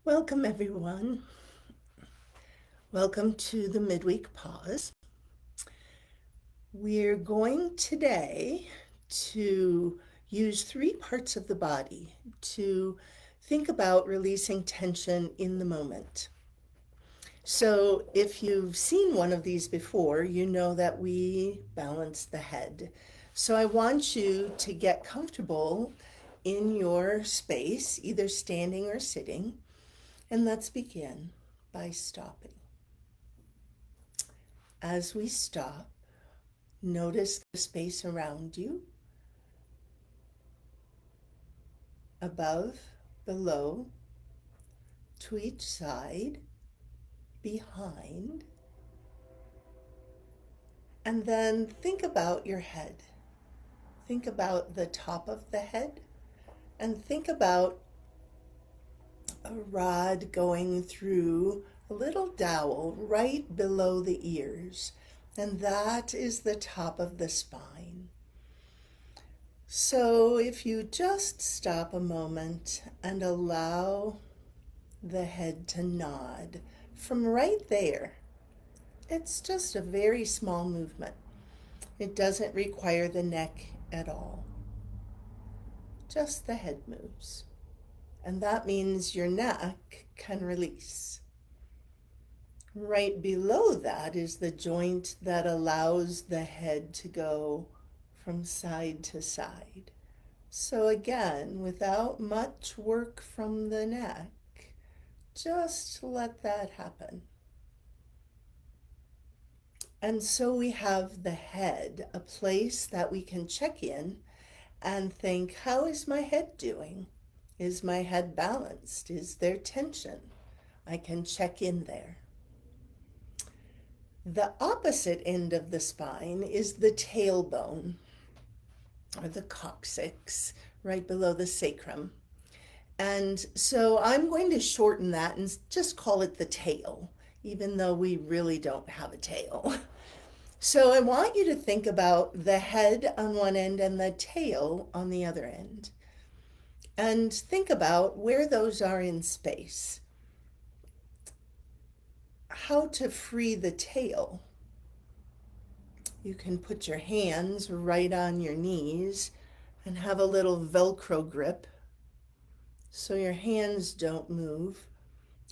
Welcome, everyone. Welcome to the Midweek Pause. We're going today to use three parts of the body to think about releasing tension in the moment. So, if you've seen one of these before, you know that we balance the head. So, I want you to get comfortable in your space, either standing or sitting. And let's begin by stopping. As we stop, notice the space around you, above, below, to each side, behind, and then think about your head. Think about the top of the head and think about a rod going through a little dowel right below the ears, and that is the top of the spine. So if you just stop a moment and allow the head to nod from right there, it's just a very small movement. It doesn't require the neck at all. Just the head moves. And that means your neck can release. Right below that is the joint that allows the head to go from side to side. So again, without much work from the neck, just let that happen. And so we have the head, a place that we can check in and think, how is my head doing? Is my head balanced? Is there tension? I can check in there. The opposite end of the spine is the tailbone, or the coccyx, right below the sacrum. And so I'm going to shorten that and just call it the tail, even though we really don't have a tail. So I want you to think about the head on one end and the tail on the other end. And think about where those are in space. How to free the tail. You can put your hands right on your knees and have a little Velcro grip so your hands don't move.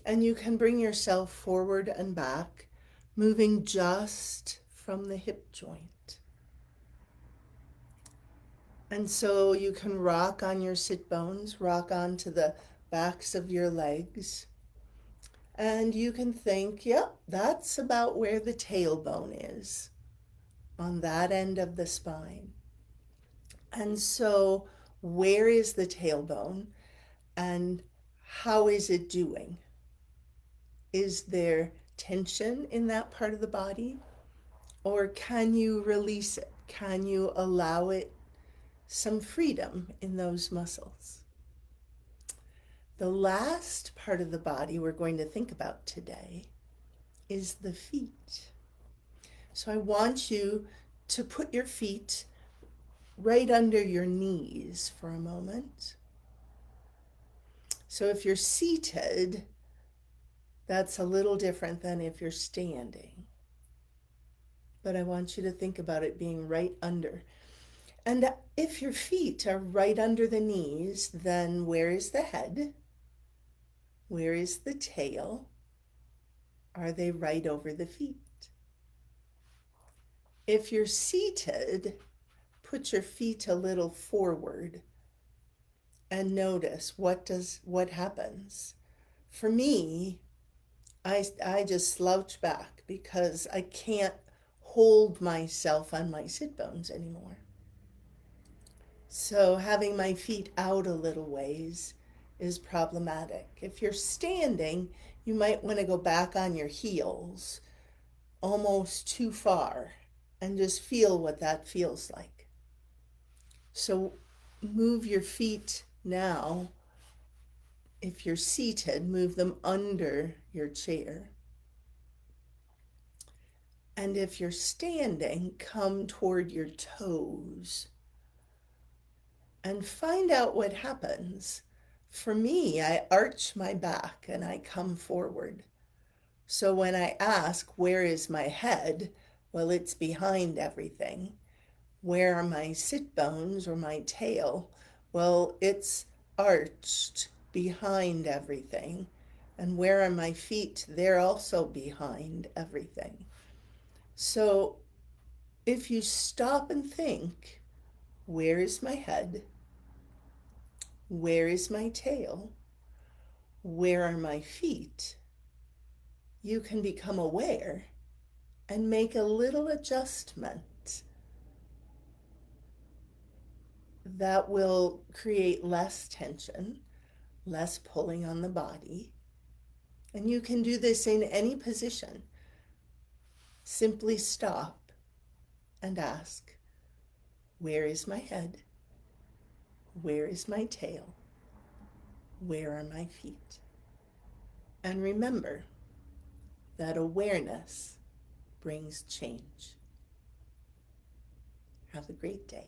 And you can bring yourself forward and back, moving just from the hip joint. And so you can rock on your sit bones, rock onto the backs of your legs. And you can think, yep, that's about where the tailbone is, on that end of the spine. And so, where is the tailbone and how is it doing? Is there tension in that part of the body? Or can you release it? Can you allow it some freedom in those muscles? The last part of the body we're going to think about today is the feet. So I want you to put your feet right under your knees for a moment. So if you're seated, that's a little different than if you're standing. But I want you to think about it being right under. And if your feet are right under the knees, then where is the head? Where is the tail? Are they right over the feet? If you're seated, put your feet a little forward and notice what happens. For me, I just slouch back because I can't hold myself on my sit bones anymore. So having my feet out a little ways is problematic. If you're standing, you might want to go back on your heels almost too far and just feel what that feels like. So move your feet now. If you're seated, move them under your chair. And if you're standing, come toward your toes and find out what happens. For me, I arch my back and I come forward. So when I ask, where is my head? Well, it's behind everything. Where are my sit bones or my tail? Well, it's arched behind everything. And where are my feet? They're also behind everything. So if you stop and think, where is my head? Where is my tail? Where are my feet? You can become aware and make a little adjustment that will create less tension, less pulling on the body. And you can do this in any position. Simply stop and ask, where is my head? Where is my tail? Where are my feet? And remember that awareness brings change. Have a great day.